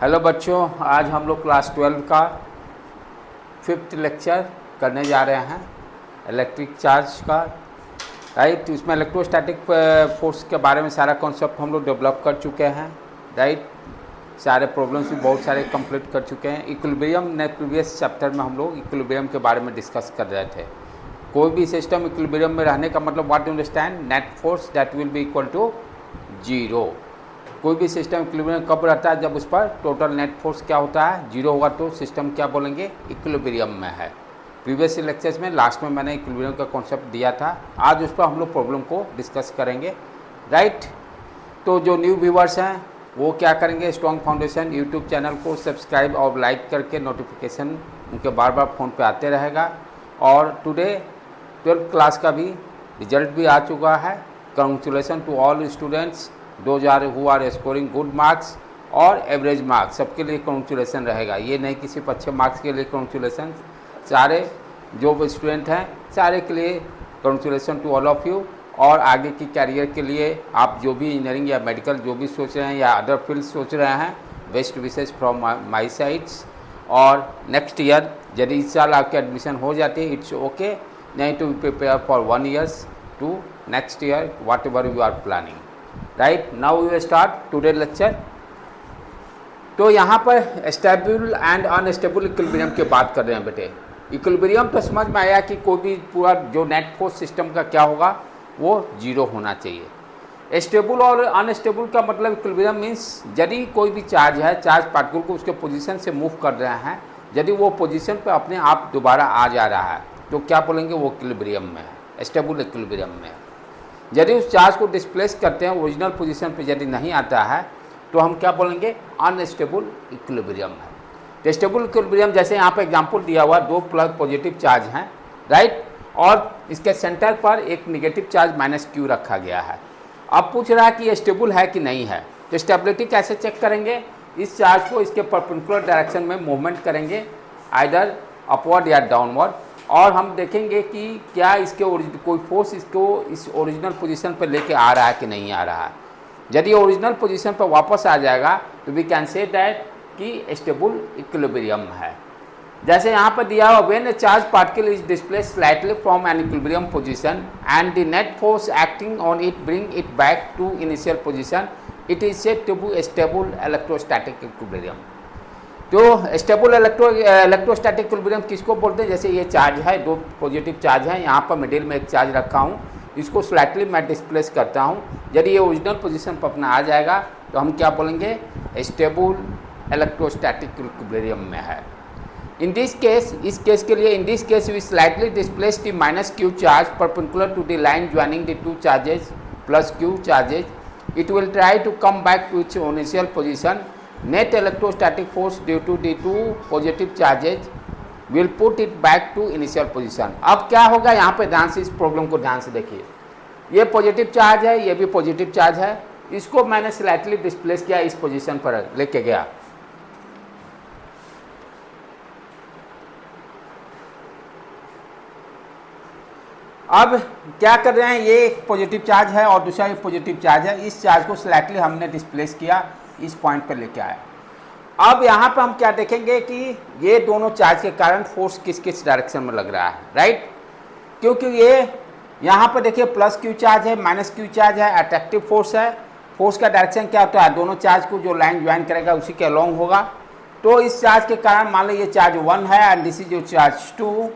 Hello बच्चों, आज हम लोग क्लास 12 का 5th लेक्चर करने जा रहे हैं इलेक्ट्रिक चार्ज का। राइट, उसमें इलेक्ट्रोस्टैटिक फोर्स के बारे में सारा कॉन्सेप्ट हम लोग डेवलप कर चुके हैं। राइट, सारे प्रॉब्लम्स भी बहुत सारे कंप्लीट कर चुके हैं। इक्विलिब्रियम ने प्रीवियस चैप्टर में हम लोग इक्विलिब्रियम के बारे में डिस्कस कर रहे थे। कोई भी सिस्टम इक्विलिब्रियम में रहने का मतलब what you understand, net force that will be equal to 0। कोई भी सिस्टम इक्विलिब्रियम कब रहता है, जब उस पर टोटल नेट फोर्स क्या होता है, 0 होगा, तो सिस्टम क्या बोलेंगे, इक्विलिब्रियम में है। प्रीवियस लेक्चर्स में लास्ट में मैंने इक्विलिब्रियम का कॉन्सेप्ट दिया था। आज उस पर हम लोग प्रॉब्लम को डिस्कस करेंगे। राइट, तो जो न्यू व्यूवर्स हैं वो क्या करेंगे, स्ट्रॉन्ग फाउंडेशन यूट्यूब चैनल को सब्सक्राइब और लाइक करके नोटिफिकेशन उनके बार बार फ़ोन पे आते रहेगा। और टुडे 12th क्लास का भी रिजल्ट भी आ चुका है। Congratulation to all students those are who are scoring good marks और एवरेज मार्क्स, सबके लिए कंग्रेचुलेसन रहेगा। ये नहीं किसी पर अच्छे मार्क्स के लिए कंग्रेचुलेसन, सारे जो स्टूडेंट हैं सारे के लिए congratulation to all of you. और आगे की कैरियर के लिए आप जो भी इंजीनियरिंग या मेडिकल जो भी सोच रहे हैं या अदर फील्ड सोच रहे हैं, best wishes from my sides. और नेक्स्ट ईयर यदि इस साल आपकी एडमिशन हो जाती है, इट्स ओके, नहीं to prepare for 1 year to next year whatever you are planning. Right, now we start today lecture. तो यहाँ पर स्टेबल एंड अनस्टेबल इक्विलिब्रियम की बात कर रहे हैं बेटे। इक्विलिब्रियम तो समझ में आया कि कोई भी पूरा जो नेट फोर्स सिस्टम का क्या होगा, वो 0 होना चाहिए। स्टेबल और अनस्टेबल का मतलब इक्विलिब्रियम मीन्स यदि कोई भी चार्ज है, चार्ज पार्टिकल को उसके पोजीशन से मूव कर रहे हैं, यदि वो पोजीशन पे अपने आप दोबारा आ जा रहा है तो क्या बोलेंगे, वो इक्विलिब्रियम में है, स्टेबल इक्विलिब्रियम में है। यदि उस चार्ज को डिस्प्लेस करते हैं, ओरिजिनल पोजीशन पे यदि नहीं आता है, तो हम क्या बोलेंगे, अनस्टेबल इक्विलिब्रियम है। तो स्टेबल इक्विलिब्रियम जैसे यहाँ पे एग्जांपल दिया हुआ, 2 प्लस पॉजिटिव चार्ज हैं। राइट, और इसके सेंटर पर एक निगेटिव चार्ज -q रखा गया है। अब पूछ रहा है कि ये स्टेबल है कि नहीं है। तो स्टेबिलिटी कैसे चेक करेंगे, इस चार्ज को इसके परपेंडिकुलर डायरेक्शन में मूवमेंट करेंगे, आइदर अपवर्ड या डाउनवर्ड, और हम देखेंगे कि क्या इसके कोई फोर्स इसको इस ओरिजिनल पोजीशन पर लेके आ रहा है कि नहीं आ रहा है। यदि ओरिजिनल पोजीशन पर वापस आ जाएगा तो वी कैन से दैट कि स्टेबल इक्विलिब्रियम है। जैसे यहाँ पर दिया हुआ, when a charge particle is displaced slightly from an equilibrium position and the net force acting on it bring it back to initial position, it is said to be stable electrostatic equilibrium. तो stable electrostatic equilibrium किसको बोलते हैं, जैसे ये charge है, 2 positive charge है, यहाँ पर मिडिल में एक चार्ज रखा हूँ, इसको स्लाइटली मैं डिस्प्लेस करता हूँ, यदि ये ओरिजिनल पोजीशन पर अपना आ जाएगा तो हम क्या बोलेंगे, स्टेबल इलेक्ट्रोस्टैटिक इक्विलिब्रियम में है। इन दिस केस, इस केस के लिए, in this case we slightly displace the -q charge perpendicular to the line joining the 2 charges plus q charges, it will try to come back to its initial position. Net electrostatic force due to the 2 positive charges will put it back to initial position. अब क्या होगा, यहाँ पे ध्यान से इस problem को ध्यान से देखिए। ये पॉजिटिव चार्ज है, ये भी पॉजिटिव चार्ज है, इसको मैंने स्लाइटली डिस्प्लेस किया, इस पोजीशन पर लेके गया। अब क्या कर रहे हैं, ये एक पॉजिटिव चार्ज है और दूसरा एक पॉजिटिव चार्ज है, इस चार्ज को स्लाइटली हमने डिस्प्लेस किया, इस पॉइंट पर लेके आया। अब यहाँ पर हम क्या देखेंगे कि ये दोनों चार्ज के कारण फोर्स किस किस डायरेक्शन में लग रहा है। राइट, क्योंकि ये यहाँ पर देखिए +q चार्ज है, -q चार्ज है, अट्रैक्टिव फोर्स है। फोर्स का डायरेक्शन क्या होता है, दोनों चार्ज को जो लाइन ज्वाइन करेगा उसी के अलॉन्ग होगा। तो इस चार्ज के कारण मान लो ये चार्ज 1 है एंड दिस इज जो चार्ज 2,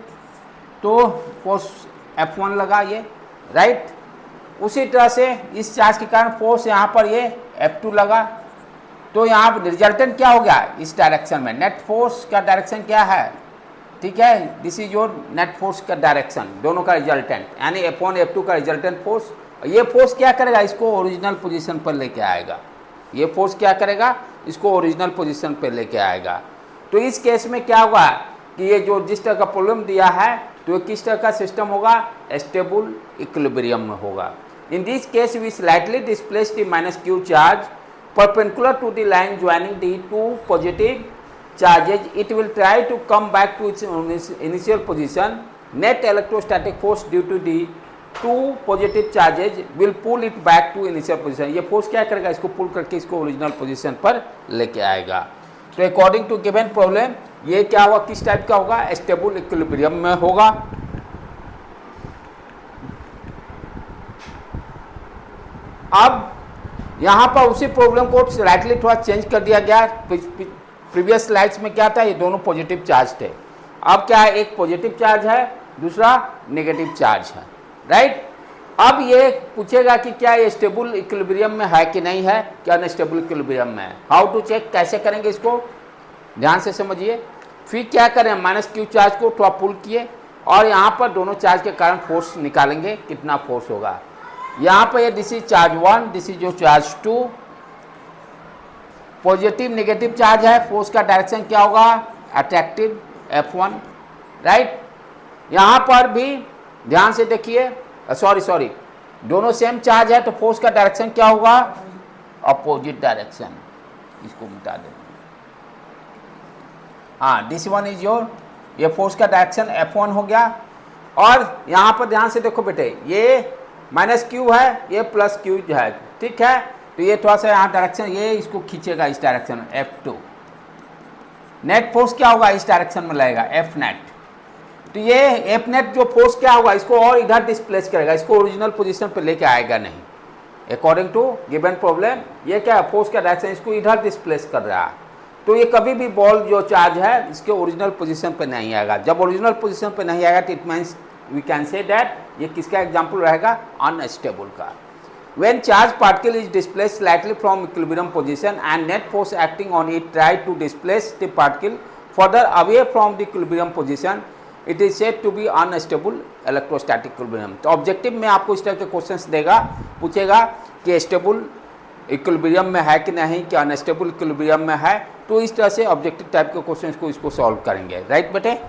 तो फोर्स F1 लगा ये। राइट, उसी तरह से इस चार्ज के कारण फोर्स यहाँ पर ये F2 लगा। तो यहाँ पर रिजल्टेंट क्या हो गया, इस डायरेक्शन में नेट फोर्स का डायरेक्शन क्या है, ठीक है, this is your net force का डायरेक्शन, दोनों का रिजल्टेंट, यानी F1 F2 का रिजल्टेंट फोर्स। ये फोर्स क्या करेगा, इसको ओरिजिनल पोजीशन पर लेके आएगा। ये फोर्स क्या करेगा, इसको ओरिजिनल पोजीशन पर लेके आएगा। तो इस केस में क्या होगा कि ये जो जिस तरह का प्रॉब्लम दिया है, तो किस तरह का सिस्टम होगा, स्टेबल इक्विलिब्रियम में होगा। In this case we slightly displace the -q charge perpendicular to the line joining the 2 positive charges, it will try to come back to its initial position. Net electrostatic force due to the 2 positive charges will pull it back to initial position. ये force क्या करेगा, इसको पुल करके इसको original position पर लेके आएगा। तो अकॉर्डिंग टू गिवन प्रॉब्लम ये क्या होगा, किस टाइप का होगा, स्टेबल इक्विलिब्रियम में होगा। अब यहां पर उसी प्रॉब्लम को स्लाइटली थोड़ा चेंज कर दिया गया। प्रीवियस स्लाइड्स में क्या था, ये दोनों पॉजिटिव चार्ज थे, अब क्या है, एक पॉजिटिव चार्ज है, दूसरा नेगेटिव चार्ज है, राइट। अब ये पूछेगा कि क्या ये स्टेबल इक्विलिब्रियम में है कि नहीं है, क्या अनस्टेबल इक्विलिब्रियम में है। हाउ टू चेक, कैसे करेंगे इसको, ध्यान से समझिए। फिर क्या करें, -q चार्ज को थोड़ा पुल किए और यहाँ पर दोनों चार्ज के कारण फोर्स निकालेंगे, कितना फोर्स होगा। यहाँ पर ये this is charge 1, this is जो चार्ज 2, पॉजिटिव नेगेटिव चार्ज है, फोर्स का डायरेक्शन क्या होगा, अट्रैक्टिव F1, राइट। यहाँ पर भी ध्यान से देखिए, सॉरी दोनों सेम चार्ज है तो फोर्स का डायरेक्शन क्या होगा, अपोजिट डायरेक्शन, इसको मिटा दें। हाँ, दिस वन इज योर, ये फोर्स का डायरेक्शन F1 हो गया। और यहाँ पर ध्यान से देखो बेटे, ये -q है, ये +q है, ठीक है। तो ये थोड़ा सा यहाँ डायरेक्शन, ये इसको खींचेगा इस डायरेक्शन में, F2। नेट फोर्स क्या होगा, इस डायरेक्शन में लगेगा, F नेट। तो ये F नेट जो फोर्स क्या होगा, इसको और इधर डिस्प्लेस करेगा, इसको ओरिजिनल पोजीशन पे लेके आएगा नहीं। अकॉर्डिंग टू गिवन प्रॉब्लम ये क्या है, फोर्स का डायरेक्शन इसको इधर डिस्प्लेस कर रहा है। तो ये कभी भी बॉल जो चार्ज है इसके ओरिजिनल पोजीशन पे नहीं आएगा। जब ओरिजिनल पोजीशन पे नहीं आएगा तो it means we can say that ये किसका एग्जाम्पल रहेगा, अनस्टेबल का। When charged particle is displaced slightly from equilibrium position and net force acting on it try to displace the particle further away from the equilibrium position, it is said to be unstable electrostatic equilibrium। तो objective में आपको इस तरह के questions देगा, पूछेगा कि stable equilibrium में है कि नहीं, कि अनस्टेबल इक्विलिब्रियम में है। तो इस तरह से ऑब्जेक्टिव टाइप के क्वेश्चंस को इसको सॉल्व करेंगे, राइट बेटे।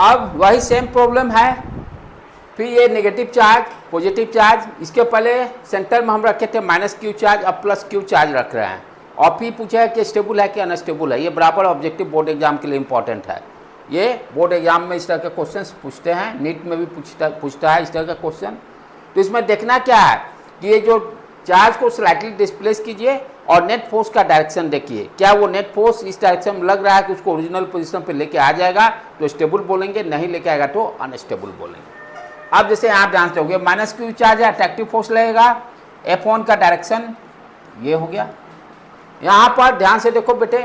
अब वही सेम प्रॉब्लम है, फिर ये नेगेटिव चार्ज पॉजिटिव चार्ज, इसके पहले सेंटर में हम रखे थे -q चार्ज, अब +q चार्ज रख रहे हैं। और फिर पूछा है कि स्टेबल है कि अनस्टेबल है। ये बराबर ऑब्जेक्टिव बोर्ड एग्जाम के लिए इंपॉर्टेंट है। ये बोर्ड एग्जाम में इस तरह के क्वेश्चंस पूछते हैं, नीट में भी पूछता है इस तरह का क्वेश्चन। तो इसमें देखना क्या है कि ये जो चार्ज को स्लाइटली डिस्प्लेस कीजिए और नेट फोर्स का डायरेक्शन देखिए, क्या वो नेट फोर्स इस डायरेक्शन में लग रहा है कि उसको ओरिजिनल पोजीशन पे लेके आ जाएगा तो स्टेबल बोलेंगे, नहीं लेके आएगा तो अनस्टेबल बोलेंगे। अब जैसे आप ध्यान से होंगे, -q चार्ज है, अट्रैक्टिव फोर्स लगेगा, F1 का डायरेक्शन ये हो गया। यहाँ पर ध्यान से देखो बेटे,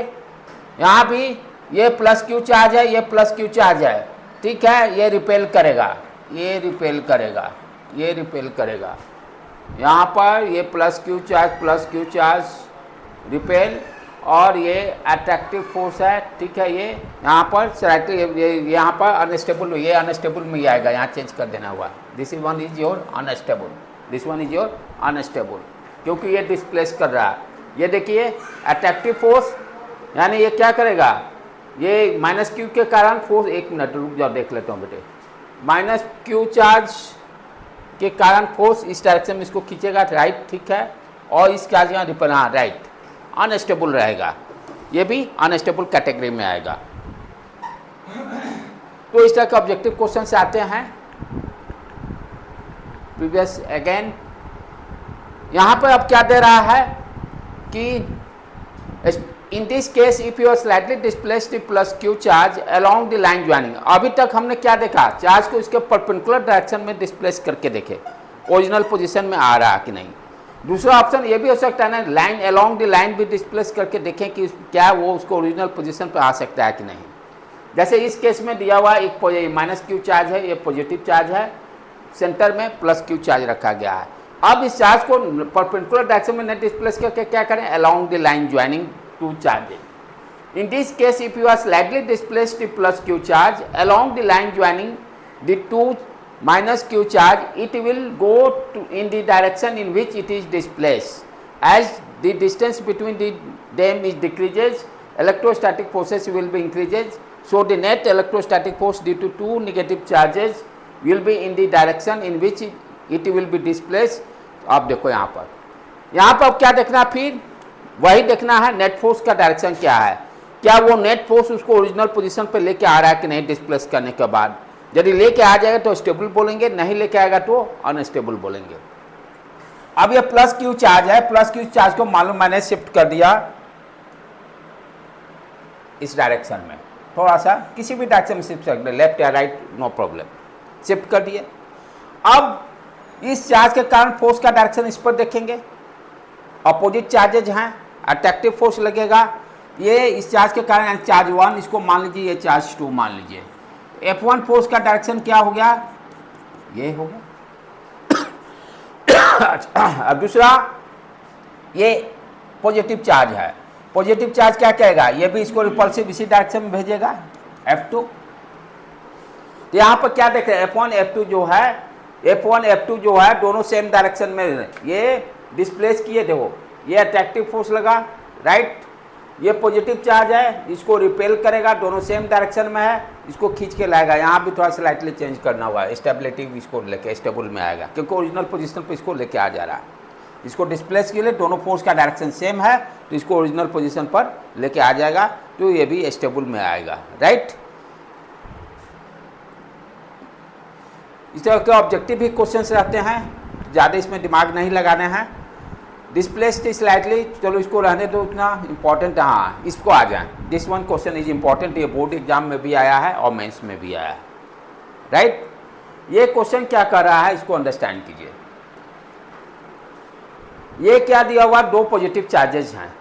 यहाँ भी ये +q चार्ज है, ये +q चार्ज है, ठीक है। ये रिपेल करेगा, ये रिपेल करेगा, ये रिपेल करेगा। यहाँ पर ये +q चार्ज रिपेल, और ये अट्रैक्टिव फोर्स है, ठीक है। ये यहाँ पर यहाँ पर अनस्टेबल, ये अनस्टेबल में ही आएगा, यहाँ चेंज कर देना हुआ। This is one is your unstable, this one is your unstable, क्योंकि ये डिस्प्लेस कर रहा है। ये देखिए अट्रैक्टिव फोर्स, यानी ये क्या करेगा, ये -q के कारण फोर्स, एक मिनट रुक जाओ देख लेता हूँ बेटे, -q चार्ज के कारण फोर्स इस डायरेक्शन में इसको खींचेगा, राइट, ठीक है। और इस चार्ज यहाँ रिपेल, हाँ राइट, अनस्टेबल रहेगा, ये भी अनस्टेबल कैटेगरी में आएगा। तो इस तरह के ऑब्जेक्टिव क्वेश्चन से आते हैं। प्रीवियस अगेन यहाँ पर अब क्या दे रहा है कि in this case if you are slightly displaced +q charge along the line joining. अभी तक हमने क्या देखा, चार्ज को इसके परपेंडिकुलर डायरेक्शन में डिस्प्लेस करके देखे ओरिजिनल पोजीशन में आ रहा है कि नहीं। दूसरा ऑप्शन ये भी हो सकता है ना, लाइन अलोंग द लाइन भी डिस्प्लेस करके देखें कि क्या वो उसको ओरिजिनल पोजीशन पे आ सकता है कि नहीं। जैसे इस केस में दिया हुआ एक -q चार्ज है, ये पॉजिटिव चार्ज है, सेंटर में +q चार्ज रखा गया है। अब इस चार्ज को परपेंडिकुलर डायरेक्शन में नहीं डिस्प्लेस करके क्या करें, along the line joining two charges. In this case, if you are slightly displaced +q charge along the line joining the two -q charge, it will go in the direction in which it is displaced. As the distance between them is decreases, electrostatic forces will be increases. So the net electrostatic force due to two negative charges will be in the direction in which it will be displaced. आप देखो यहाँ पर अब क्या देखना, फिर वही देखना है नेट फोर्स का डायरेक्शन क्या है, क्या वो नेट फोर्स उसको ओरिजिनल पोजीशन पे लेके आ रहा है कि नहीं डिस्प्लेस करने के बाद। यदि लेके आ जाएगा तो स्टेबल बोलेंगे, नहीं लेके आएगा तो अनस्टेबल बोलेंगे। अब ये प्लस क्यू चार्ज है, प्लस क्यू चार्ज को मालूम मैंने शिफ्ट कर दिया इस डायरेक्शन में, थोड़ा सा किसी भी डायरेक्शन में शिफ्ट कर दिया, लेफ्ट या राइट नो प्रॉब्लम, शिफ्ट कर दिए। अब इस चार्ज के कारण फोर्स का डायरेक्शन इस पर देखेंगे, अपोजिट चार्जेज हैं, अट्रैक्टिव फोर्स लगेगा। ये इस चार्ज के कारण चार्ज 1 इसको मान लीजिए, ये चार्ज 2 मान लीजिए। F1 फोर्स का डायरेक्शन क्या हो गया, ये हो गया। अच्छा, अब दूसरा ये पॉजिटिव चार्ज है, पॉजिटिव चार्ज क्या कहेगा, ये भी इसको रिपल्सिव इसी डायरेक्शन में भेजेगा F2। तो यहाँ पर क्या देख रहे हैं, F1 F2 जो है, F1 F2 जो है दोनों सेम डायरेक्शन में ये डिस्प्लेस किए, देखो ये अट्रैक्टिव फोर्स लगा, राइट, ये पॉजिटिव चार्ज है, इसको रिपेल करेगा, दोनों सेम डायरेक्शन में है, इसको खींच के लाएगा। यहाँ भी थोड़ा स्लाइटली चेंज करना हुआ है, स्टेबिलिटी इसको लेके स्टेबल में आएगा, क्योंकि ओरिजिनल पोजीशन पे इसको लेके आ जा रहा है। इसको डिस्प्लेस के लिए दोनों फोर्स का डायरेक्शन सेम है, तो इसको ओरिजिनल पोजीशन पर लेके आ जाएगा, तो ये भी स्टेबल में आएगा, राइट। इस तरह के ऑब्जेक्टिव भी क्वेश्चन रहते हैं, ज़्यादा इसमें दिमाग नहीं लगाने हैं। डिस्प्लेस्ड स्लाइटली, चलो इसको रहने दो, उतना इंपॉर्टेंट, हाँ इसको आ जाए। This one question is important, ये बोर्ड एग्जाम में भी आया है और मेंस में भी आया है, राइट। ये क्वेश्चन क्या कर रहा है, इसको अंडरस्टैंड कीजिए। ये क्या दिया हुआ, दो पॉजिटिव चार्जेस हैं,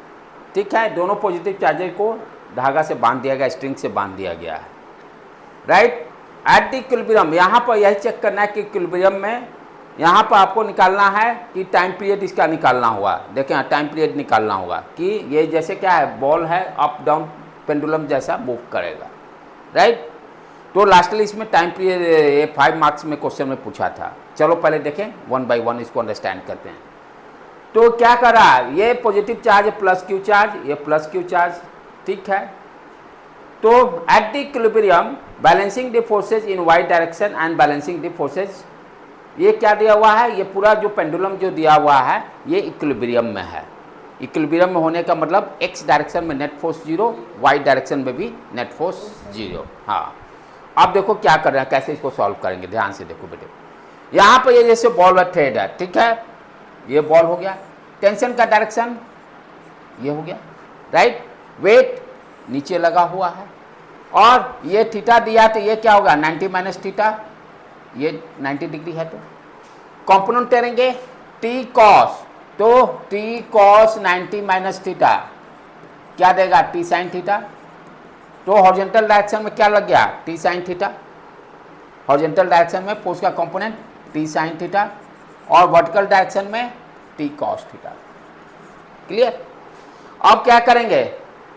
ठीक है, दोनों पॉजिटिव चार्जेस को धागा से बांध दिया गया, स्ट्रिंग से बांध दिया गया है, राइट। एट द इक्विलिब्रियम, यहाँ पर यही चेक करना है कि इक्विलिब्रियम में यहाँ पर आपको निकालना है कि टाइम पीरियड इसका निकालना होगा। देखें टाइम पीरियड निकालना होगा कि ये जैसे क्या है, बॉल है, अप डाउन पेंडुलम जैसा मूव करेगा, राइट। तो लास्टली इसमें टाइम पीरियड ये 5 मार्क्स में क्वेश्चन में पूछा था। चलो पहले देखें 1 बाय 1 इसको अंडरस्टैंड करते हैं। तो क्या कर रहा है, ये पॉजिटिव चार्ज है प्लस क्यू चार्ज, ये प्लस क्यू चार्ज, ठीक है। तो at the equilibrium balancing the forces in y direction and balancing the forces, ये क्या दिया हुआ है, ये पूरा जो पेंडुलम जो दिया हुआ है ये इक्विलिब्रियम में है। इक्विलिब्रियम में होने का मतलब एक्स डायरेक्शन में नेट फोर्स 0, वाई डायरेक्शन में भी नेट फोर्स 0। हाँ, अब देखो क्या कर रहे हैं, कैसे इसको सॉल्व करेंगे, ध्यान से देखो बेटे। यहाँ पर ये जैसे बॉल थ्रेड है, ठीक है, ये बॉल हो गया, टेंशन का डायरेक्शन ये हो गया, राइट। वेट नीचे लगा हुआ है और ये थीटा दिया, तो ये क्या होगा 90 माइनस थीटा, ये 90 डिग्री है। तो कंपोनेंट करेंगे टी कॉस, तो टी कॉस 90 माइनस थीटा क्या देगा, टी साइन थीटा। तो हॉरिजॉन्टल डायरेक्शन में क्या लग गया, T sine theta. Horizontal direction में फोर्स का कंपोनेंट टी साइन थीटा और वर्टिकल डायरेक्शन में टी कॉस थीटा। क्लियर। अब क्या करेंगे,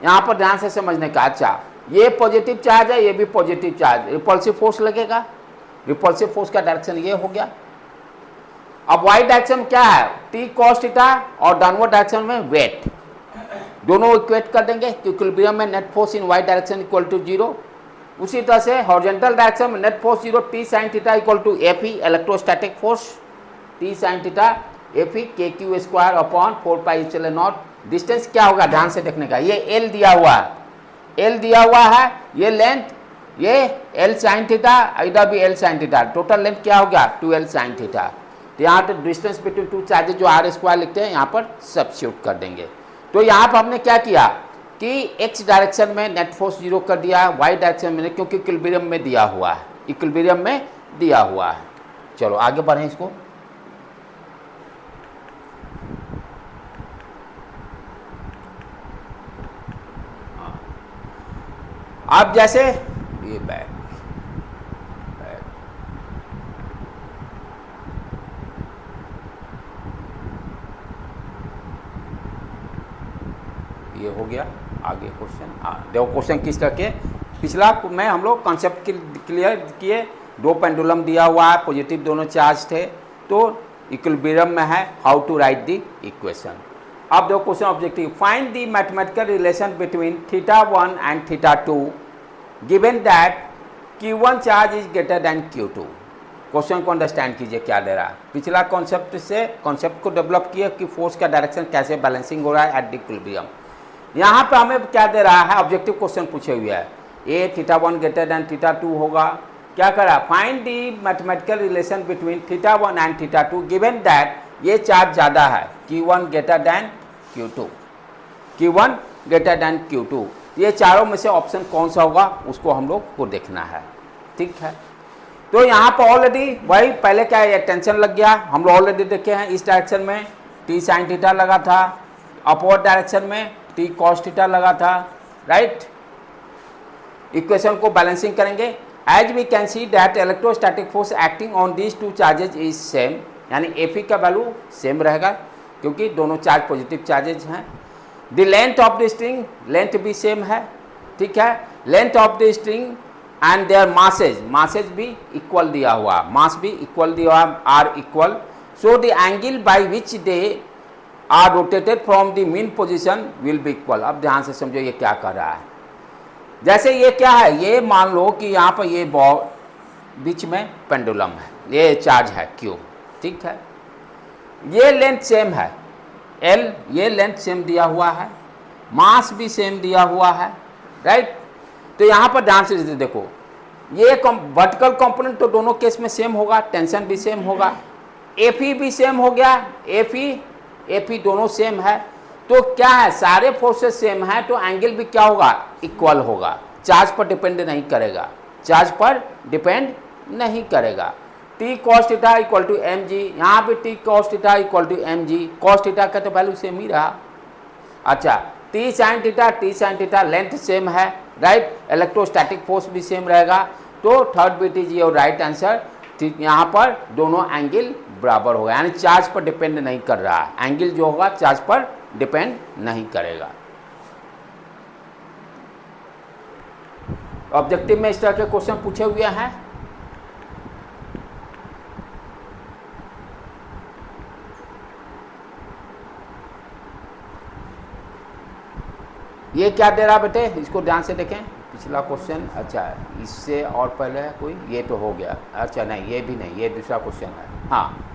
यहाँ पर ध्यान से समझने का। अच्छा, ये पॉजिटिव चार्ज है, ये भी पॉजिटिव चार्ज, रिपल्सिव फोर्स लगेगा, रिपल्सिव फोर्स का डायरेक्शन ये हो गया। अब वाई डायरेक्शन क्या है, टी कॉस थीटा, और डाउनवर्ड डायरेक्शन में वेट, दोनों इक्वेट कर देंगे। इक्विलिब्रियम में net force in y direction equal to 0। उसी तरह से हॉरिजॉन्टल डायरेक्शन में net force 0, T sine theta equal to F E electrostatic force, T sine theta F E K Q square upon 4 pi epsilon not. Distance क्या होगा, ध्यान से देखने का, ये एल दिया हुआ है, एल दिया हुआ है, ये लेंथ, ये एल साइन थीटा, इधर भी L sine theta, total length क्या हो गया 2l साइन थीटा। तो यहाँ तो डिस्टेंस बिटवीन टू चार्जेज जो आर स्क्वायर लिखते हैं यहाँ पर सब्स्टिट्यूट कर देंगे। तो यहाँ पर हमने क्या किया कि एक्स डायरेक्शन में नेट फोर्स 0 कर दिया, वाई डायरेक्शन में, क्योंकि इक्विलिब्रियम में दिया हुआ है, इक्विलिब्रियम में दिया हुआ है। चलो आगे बढ़ें इसको। अब जैसे ये बैक ये हो गया। आगे क्वेश्चन देखो, क्वेश्चन किस तरह के, पिछला में हम लोग कॉन्सेप्ट क्लियर किए। दो पेंडुलम दिया हुआ है, पॉजिटिव दोनों चार्ज थे, तो इक्विलिब्रियम में है, how to write the equation. अब देखो question objective, find the mathematical relation between θ1 and θ2 given that Q1 charge is greater than Q2। Question को अंडरस्टैंड कीजिए क्या दे रहा है। पिछला कॉन्सेप्ट से कॉन्सेप्ट को डेवलप किया कि फोर्स का डायरेक्शन कैसे बैलेंसिंग हो रहा है एट द इक्विलिब्रियम। यहाँ पे हमें क्या दे रहा है, ऑब्जेक्टिव क्वेश्चन पूछे हुए है, ए θ1 ग्रेटर देन θ2 होगा, क्या करा, find the mathematical relation between θ1 and θ2 given that ये चार्ज ज़्यादा है Q1 greater than Q2, Q1 greater than Q2। ये चारों में से ऑप्शन कौन सा होगा उसको हम लोग को देखना है, ठीक है। तो यहाँ पर ऑलरेडी वही पहले क्या है, टेंशन लग गया, हम लोग ऑलरेडी देखे हैं। इस डायरेक्शन में t sin θ लगा था, अपवर्ड डायरेक्शन में t cos θ लगा था, राइट। इक्वेशन को बैलेंसिंग करेंगे। As we can see that electrostatic force acting on these two charges is same, यानी Fe का वैल्यू सेम रहेगा क्योंकि दोनों चार्ज पॉजिटिव चार्जेज हैं। The length of the string, length भी सेम है, ठीक है। Length of the string and their masses, masses भी इक्वल दिया हुआ, मास भी इक्वल दिया हुआ, are equal. So the angle by which they are rotated from the mean position will be equal. अब ध्यान से समझो ये क्या कर रहा है। जैसे ये क्या है, ये मान लो कि यहाँ पर ये बॉल बीच में पेंडुलम है, ये चार्ज है Q, ठीक है। ये लेंथ सेम है L, ये लेंथ सेम दिया हुआ है, मास भी सेम दिया हुआ है, राइट। तो यहाँ पर ध्यान से देखो, ये वर्टिकल कंपोनेंट तो दोनों केस में सेम होगा, टेंशन भी सेम होगा, Fe भी सेम हो गया, Fe दोनों सेम है। तो क्या है, सारे फोर्सेस सेम है तो एंगल भी क्या होगा, इक्वल होगा, चार्ज पर डिपेंड नहीं करेगा, चार्ज पर डिपेंड नहीं करेगा। t cos θ equal to mg, यहाँ पे t cos θ equal to mg, cos θ का तो वैल्यू सेम ही रहा। अच्छा, t sin θ लेंथ सेम है, राइट। इलेक्ट्रोस्टैटिक फोर्स भी सेम रहेगा, तो third bit is your right answer. ठीक, यहाँ पर दोनों एंगल बराबर होगा, यानी चार्ज पर डिपेंड नहीं कर रहा है, एंगल जो होगा चार्ज पर डिपेंड नहीं करेगा। ऑब्जेक्टिव में इस तरह के क्वेश्चन पूछे हुए हैं। ये क्या दे रहा बेटे, इसको ध्यान से देखें, पिछला क्वेश्चन। अच्छा, इससे और पहले है कोई, ये तो हो गया। अच्छा नहीं, ये भी नहीं, ये दूसरा क्वेश्चन है। हाँ,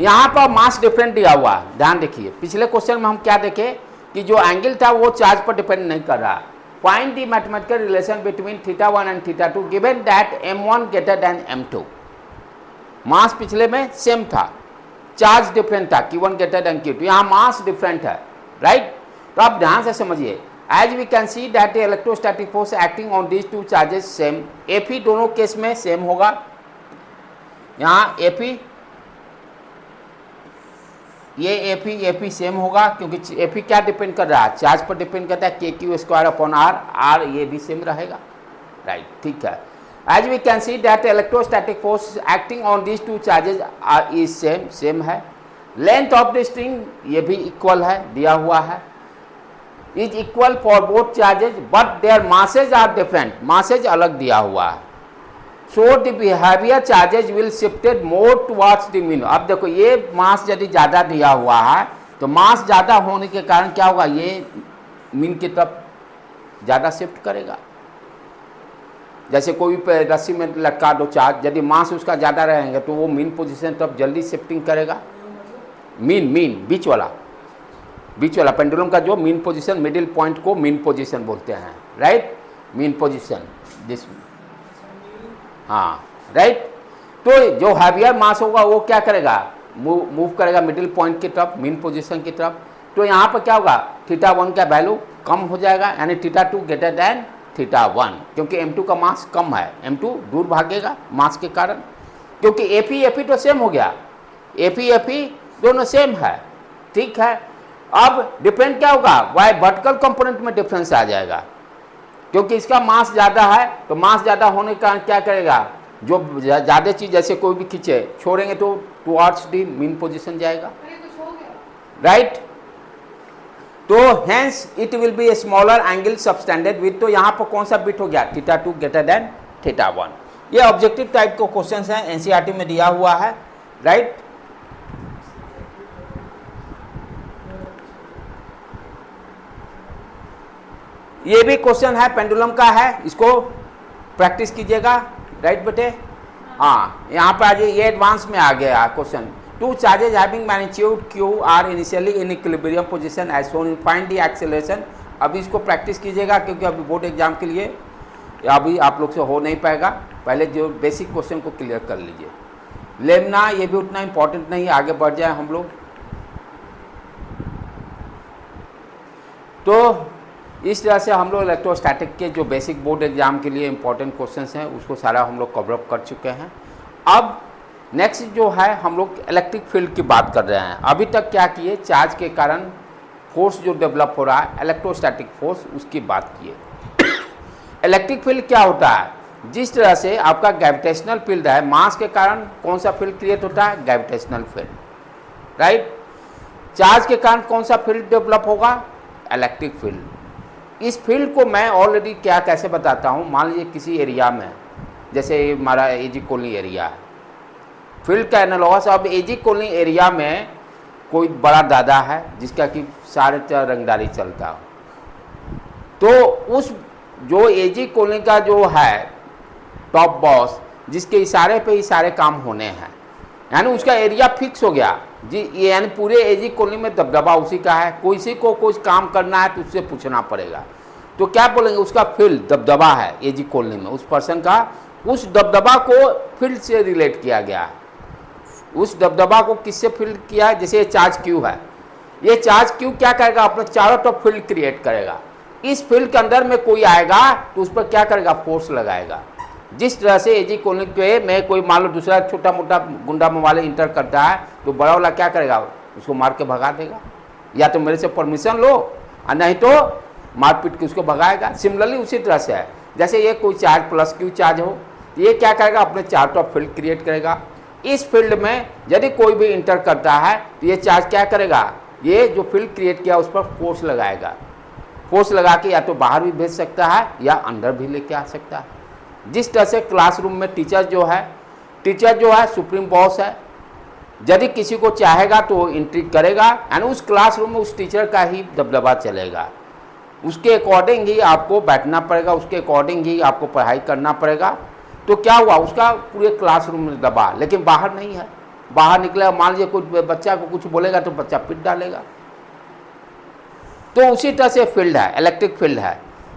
यहाँ पर मास डिफरेंट दिया हुआ, ध्यान देखिए। पिछले क्वेश्चन में हम क्या देखे कि जो एंगल था वो चार्ज पर डिपेंड नहीं कर रहा। Find the mathematical relation between θ1 and θ2 given that m1 greater than m2। Mass पिछले में सेम था, चार्ज डिफरेंट था, Q1 ग्रेटर दैन Q2, यहाँ मास डिफरेंट है, राइट। तो आप ध्यान से समझिए। As we can see that the electrostatic force acting on these two charges same, Fe दोनों केस में सेम होगा। यहाँ Fe, ये Fe सेम होगा क्योंकि Fe क्या डिपेंड कर रहा है, चार्ज पर डिपेंड करता है, KQ² अपॉन R ये भी सेम रहेगा, राइट, ठीक है। As we can see that the electrostatic force acting on these two charges is same है। लेंथ ऑफ द स्ट्रिंग ये भी इक्वल है, दिया हुआ है। Is equal for both charges but their masses are different, masses अलग दिया हुआ है। So the behaviour charges will shifted more towards the mean. अब देखो, ये मास यदि ज़्यादा दिया हुआ है तो मास ज़्यादा होने के कारण क्या होगा, ये मीन की तरफ ज़्यादा शिफ्ट करेगा। जैसे कोई भी रस्सी में लटका दो चार्ज, यदि मास उसका ज़्यादा रहेंगे तो वो मीन पोजीशन तरफ जल्दी शिफ्टिंग करेगा। मीन बीच वाला पेंडुलम का जो मीन पोजीशन, मिडिल पॉइंट को मीन पोजीशन बोलते हैं, राइट, मीन पोजीशन दिस, हाँ, राइट। तो जो हैवियर मास होगा वो क्या करेगा, मूव करेगा मिडिल पॉइंट की तरफ, मीन पोजीशन की तरफ। तो यहाँ पर क्या होगा, θ1 का वैल्यू कम हो जाएगा, यानी θ2 ग्रेटर दैन θ1, क्योंकि m2 का मास कम है, m2 दूर भागेगा मास के कारण, क्योंकि Fe तो सेम हो गया, Fe दोनों सेम है, ठीक है। अब डिफरेंट क्या होगा, वाई वर्टिकल कंपोनेंट में डिफरेंस आ जाएगा, क्योंकि इसका मास ज़्यादा है, तो मास ज़्यादा होने का क्या करेगा, जो ज़्यादा चीज़ जैसे कोई भी खींचे छोड़ेंगे तो टुवर्ड्स द मीन पोजीशन जाएगा, राइट। तो hence it will be a smaller angle subtended with. तो यहाँ पर कौन सा बिट हो गया, θ2 ग्रेटर दैन θ1। ये ऑब्जेक्टिव टाइप को क्वेश्चन है, एनसीईआरटी में दिया हुआ है, राइट। ये भी क्वेश्चन है, पेंडुलम का है, इसको प्रैक्टिस कीजिएगा, राइट बेटे। हाँ, यहाँ पे आज ये एडवांस में आ गया question. Two charges having magnitude Q are initially in equilibrium position as shown in, find the acceleration. अभी इसको प्रैक्टिस कीजिएगा क्योंकि अभी बोर्ड एग्जाम के लिए अभी आप लोग से हो नहीं पाएगा। पहले जो बेसिक क्वेश्चन को क्लियर कर लीजिए। लेमना ये भी उतना इम्पोर्टेंट नहीं, आगे बढ़ जाए हम लोग। तो इस तरह से हम लोग इलेक्ट्रोस्टैटिक के जो बेसिक बोर्ड एग्जाम के लिए इम्पोर्टेंट क्वेश्चंस हैं उसको सारा हम लोग कवर अप कर चुके हैं। अब नेक्स्ट जो है हम लोग इलेक्ट्रिक फील्ड की बात कर रहे हैं। अभी तक क्या किए, चार्ज के कारण फोर्स जो डेवलप हो रहा है इलेक्ट्रोस्टैटिक फोर्स, उसकी बात किए। इलेक्ट्रिक फील्ड क्या होता है, जिस तरह से आपका ग्रेविटेशनल फील्ड है, मास के कारण कौन सा फील्ड क्रिएट होता है, ग्रेविटेशनल फील्ड, राइट। चार्ज के कारण कौन सा फील्ड डेवलप होगा, इलेक्ट्रिक फील्ड। इस फील्ड को मैं ऑलरेडी क्या कैसे बताता हूँ, मान लीजिए किसी एरिया में, जैसे हमारा एजी कॉलोनी एरिया है, फील्ड का एनालॉगस। अब एजी कॉलोनी एरिया में कोई बड़ा दादा है जिसका कि सारे रंगदारी चलता हो, तो उस जो एजी कॉलोनी का जो है टॉप बॉस, जिसके इशारे पे ही सारे काम होने हैं, यानी उसका एरिया फिक्स हो गया जी, ये यानी पूरे एजी कॉलोनी में दबदबा उसी का है। किसी को कुछ काम करना है तो उससे पूछना पड़ेगा, तो क्या बोलेंगे, उसका फील्ड दबदबा है एजी कॉलोनी में, उस पर्सन का, उस दबदबा को फील्ड से रिलेट किया गया है। उस दबदबा को किससे फील्ड किया है, जैसे ये चार्ज क्यू है, ये चार्ज क्यू क्या करेगा, अपने चारों तरफ फील्ड क्रिएट करेगा। इस फील्ड के अंदर में कोई आएगा तो उस पर क्या करेगा, फोर्स लगाएगा। जिस तरह से एजी कॉलोनी के में कोई मान लो दूसरा छोटा मोटा गुंडा मवाले इंटर करता है, तो बड़ा वाला क्या करेगा, उसको मार के भगा देगा, या तो मेरे से परमिशन लो और नहीं तो मार पीट के उसको भगाएगा। सिमिलरली उसी तरह से है, जैसे ये कोई चार्ज प्लस क्यू चार्ज हो, ये क्या करेगा, अपने चारों तरफ फील्ड क्रिएट करेगा। इस फील्ड में यदि कोई भी इंटर करता है तो ये चार्ज क्या करेगा, ये जो फील्ड क्रिएट किया उस पर फोर्स लगाएगा। फोर्स लगा के या तो बाहर भी भेज सकता है या अंदर भी लेके आ सकता है। जिस तरह से क्लासरूम में टीचर जो है सुप्रीम बॉस है, यदि किसी को चाहेगा तो वो एंट्री करेगा, यानी उस क्लासरूम में उस टीचर का ही दबदबा चलेगा। उसके अकॉर्डिंग ही आपको बैठना पड़ेगा, उसके अकॉर्डिंग ही आपको पढ़ाई करना पड़ेगा। तो क्या हुआ, उसका पूरे क्लासरूम में दबा, लेकिन बाहर नहीं है। बाहर निकलेगा, मान लीजिए कुछ बच्चा को कुछ बोलेगा तो बच्चा पिट डालेगा। तो उसी तरह से फील्ड है, इलेक्ट्रिक फील्ड है।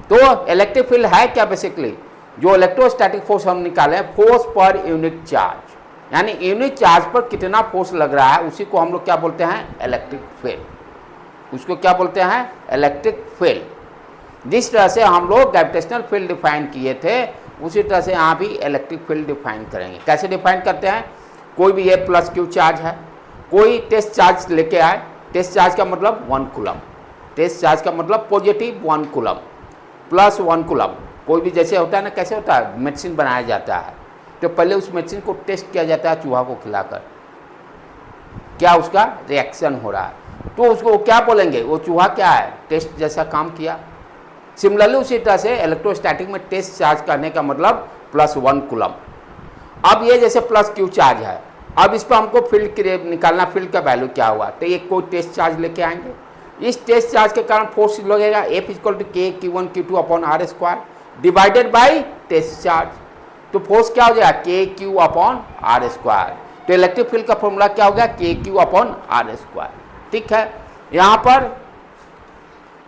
तो इलेक्ट्रिक फील्ड है क्या, बेसिकली जो इलेक्ट्रोस्टैटिक फोर्स हम निकाले, फोर्स पर यूनिट चार्ज, यानी यूनिट चार्ज पर कितना फोर्स लग रहा है, उसी को हम लोग क्या बोलते हैं, इलेक्ट्रिक फील्ड। उसको क्या बोलते हैं, इलेक्ट्रिक फील्ड। जिस तरह से हम लोग ग्रेविटेशनल फील्ड डिफाइन किए थे, उसी तरह से यहाँ भी इलेक्ट्रिक फील्ड डिफाइन करेंगे। कैसे डिफाइन करते हैं, कोई भी ये प्लस क्यू चार्ज है, कोई टेस्ट चार्ज लेके आए, टेस्ट चार्ज का मतलब 1 कूलम, टेस्ट चार्ज का मतलब पॉजिटिव 1 कूलम प्लस 1 कूलम। कोई भी जैसे होता है ना, कैसे होता है, मेडिसिन बनाया जाता है तो पहले उस मेडिसिन को टेस्ट किया जाता है चूहा को खिलाकर, क्या उसका रिएक्शन हो रहा है, तो उसको क्या बोलेंगे, वो चूहा क्या है, टेस्ट जैसा काम किया। सिमिलरली उसी तरह से इलेक्ट्रोस्टैटिक में टेस्ट चार्ज करने का मतलब प्लस 1 कूलम। अब ये जैसे प्लस क्यू चार्ज है, अब इस पर हमको फील्ड निकालना, फील्ड का वैल्यू क्या हुआ, तो ये कोई टेस्ट चार्ज लेके आएंगे। इस टेस्ट चार्ज के कारण फोर्स लगेगा F = K Q1 Q2 upon R square divided by test charge. तो फोर्स क्या हो जाएगा, KQ अपॉन R स्क्वायर। तो इलेक्ट्रिक फील्ड का फॉर्मूला क्या हो गया, KQ अपॉन R स्क्वायर। ठीक है, यहाँ पर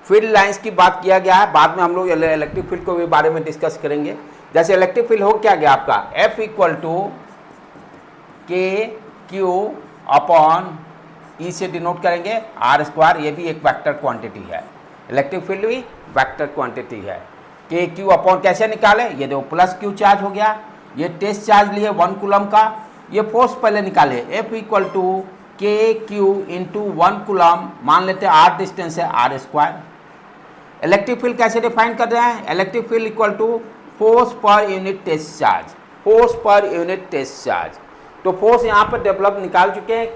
फील्ड लाइंस की बात किया गया है, बाद में हम लोग इलेक्ट्रिक फील्ड के बारे में डिस्कस करेंगे। जैसे इलेक्ट्रिक फील्ड हो क्या गया आपका, F = KQ अपॉन E से डिनोट करेंगे R स्क्वायर, ये भी एक वेक्टर क्वांटिटी है, इलेक्ट्रिक फील्ड भी वेक्टर क्वांटिटी है। KQ अपॉन कैसे निकाले, ये देखो प्लस क्यू चार्ज हो गया, ये टेस्ट चार्ज लिए 1 कूलम का, ये फोर्स पहले निकाले F = KQ × 1 कूलम, मान लेते हैं R डिस्टेंस है R स्क्वायर। इलेक्ट्रिक फील्ड कैसे डिफाइन कर रहे हैं, electric field = force per unit test charge, force per unit test charge. तो फोर्स यहाँ पर डेवलप निकाल चुके हैं,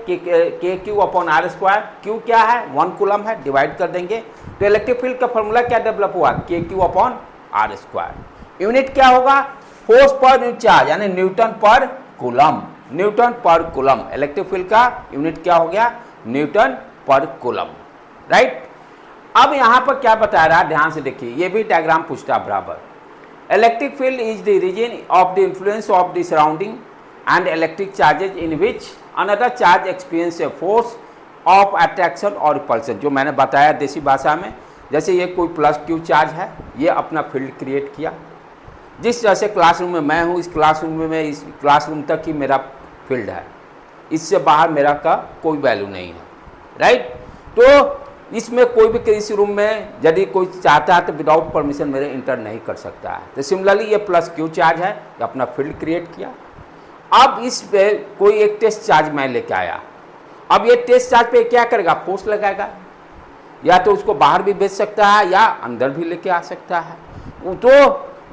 KQ upon R square, Q क्या है, 1 कूलम है, डिवाइड कर देंगे। तो इलेक्ट्रिक फील्ड का फॉर्मूला क्या डेवलप हुआ, KQ upon R square. Unit क्या होगा, फोर्स पर यूनिट चार्ज, यानी न्यूटन पर कूलम, न्यूटन पर कूलम। इलेक्ट्रिक फील्ड का यूनिट क्या हो गया, न्यूटन पर कूलम, राइट। अब यहाँ पर क्या बता रहा है, ध्यान से देखिए, ये भी डायग्राम पूछता बराबर। Electric field is the region of the influence of the surrounding and electric charges in which another charge experience a force of attraction or repulsion। जो मैंने बताया देसी भाषा में, जैसे ये कोई प्लस क्यू चार्ज है, ये अपना फील्ड क्रिएट किया, जिस तरह से क्लासरूम में मैं हूँ, इस क्लासरूम में इस क्लासरूम तक ही मेरा फील्ड है, इससे बाहर मेरा का कोई वैल्यू नहीं है, राइट। तो इसमें कोई भी किसी रूम में यदि कोई चाहता है तो विदाउट परमिशन मेरे इंटर नहीं कर सकता है। तो सिमिलरली ये प्लस क्यू चार्ज है, ये अपना फील्ड क्रिएट किया। अब इस पे कोई एक टेस्ट चार्ज मैं लेके आया। अब ये टेस्ट चार्ज पे क्या करेगा, फोर्स लगाएगा, या तो उसको बाहर भी भेज सकता है या अंदर भी लेके आ सकता है। तो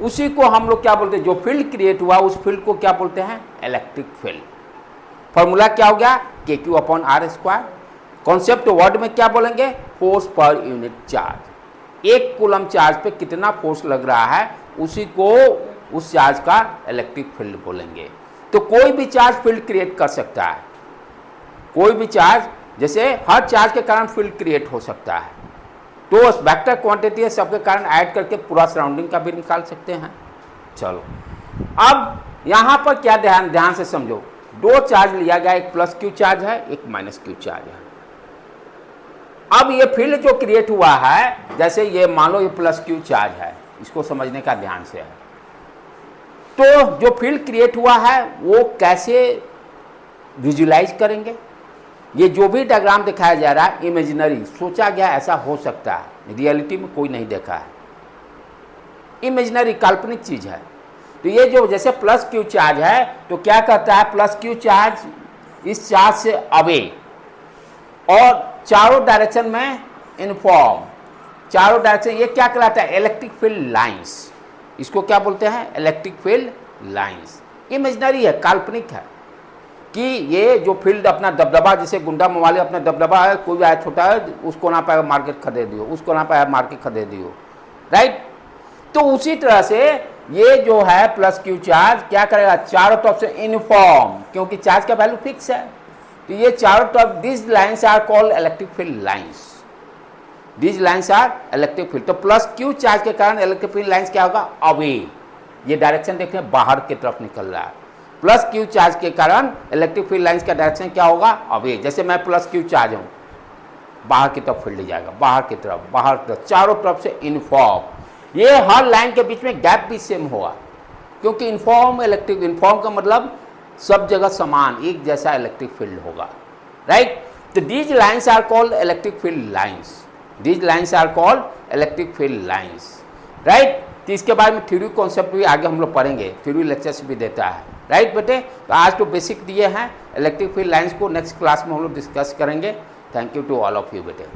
उसी को हम लोग क्या बोलते हैं, जो फील्ड क्रिएट हुआ उस फील्ड को क्या बोलते हैं, इलेक्ट्रिक फील्ड। फॉर्मूला क्या हो गया, KQ/R²। कॉन्सेप्ट वर्ड में क्या बोलेंगे, फोर्स पर यूनिट चार्ज। एक कूलम चार्ज पे कितना फोर्स लग रहा है उसी को उस चार्ज का इलेक्ट्रिक फील्ड बोलेंगे। तो कोई भी चार्ज फील्ड क्रिएट कर सकता है, कोई भी चार्ज, जैसे हर चार्ज के कारण फील्ड क्रिएट हो सकता है। तो वेक्टर क्वांटिटी है, सबके कारण ऐड करके पूरा सराउंडिंग का भी निकाल सकते हैं। चलो अब यहाँ पर क्या ध्यान से समझो, दो चार्ज लिया गया, एक प्लस क्यू चार्ज है, एक माइनस क्यू चार्ज है। अब ये फील्ड जो क्रिएट हुआ है, जैसे ये मान लो ये प्लस क्यू चार्ज है, इसको समझने का ध्यान से है। तो जो फील्ड क्रिएट हुआ है वो कैसे विजुलाइज करेंगे, ये जो भी डायग्राम दिखाया जा रहा है इमेजिनरी, सोचा गया ऐसा हो सकता है, रियलिटी में कोई नहीं देखा है, इमेजिनरी काल्पनिक चीज है। तो ये जो जैसे प्लस क्यू चार्ज है, तो क्या कहता है, प्लस क्यू चार्ज इस चार्ज से अवे और चारों डायरेक्शन में इनफॉर्म, चारों डायरेक्शन, ये क्या कहलाता है, इलेक्ट्रिक फील्ड लाइंस। इसको क्या बोलते हैं, इलेक्ट्रिक फील्ड लाइंस। इमेजिनरी है, काल्पनिक है कि ये जो फील्ड अपना दबदबा, जैसे गुंडा मवाली अपना दबदबा है, कोई आया छोटा है उसको ना पाए मार्केट खरीद दियो, उसको ना पाए मार्केट खरीद दियो, राइट। तो उसी तरह से ये जो है प्लस क्यू चार्ज क्या करेगा, चारों तरफ से इनफॉर्म, क्योंकि चार्ज का वैल्यू फिक्स है। तो ये चारों तरफ, this lines are called electric field lines, this lines are electric field. तो प्लस क्यू चार्ज के कारण इलेक्ट्रिक फील्ड लाइन्स क्या होगा, अवे, ये डायरेक्शन देखें बाहर की तरफ निकल रहा है। प्लस क्यू चार्ज के कारण इलेक्ट्रिक फील्ड लाइन्स का डायरेक्शन क्या होगा, अवे। जैसे मैं प्लस क्यू चार्ज हूँ, बाहर की तरफ फील्ड जाएगा, बाहर की तरफ, चारों तरफ से इनफॉर्म। ये हर लाइन के बीच में गैप भी सेम होगा, क्योंकि इनफॉर्म इलेक्ट्रिक, इनफॉर्म का मतलब सब जगह समान एक जैसा इलेक्ट्रिक फील्ड होगा, राइट। तो these lines are called electric field lines, these lines are called electric field lines, right. तो इसके बारे में थ्योरी कॉन्सेप्ट भी आगे हम लोग पढ़ेंगे, थ्योरी लेक्चर्स भी देता है, राइट बेटे। तो आज तो बेसिक दिए हैं इलेक्ट्रिक फील्ड लाइन्स को, नेक्स्ट क्लास में हम लोग डिस्कस करेंगे। Thank you to all of you बेटे।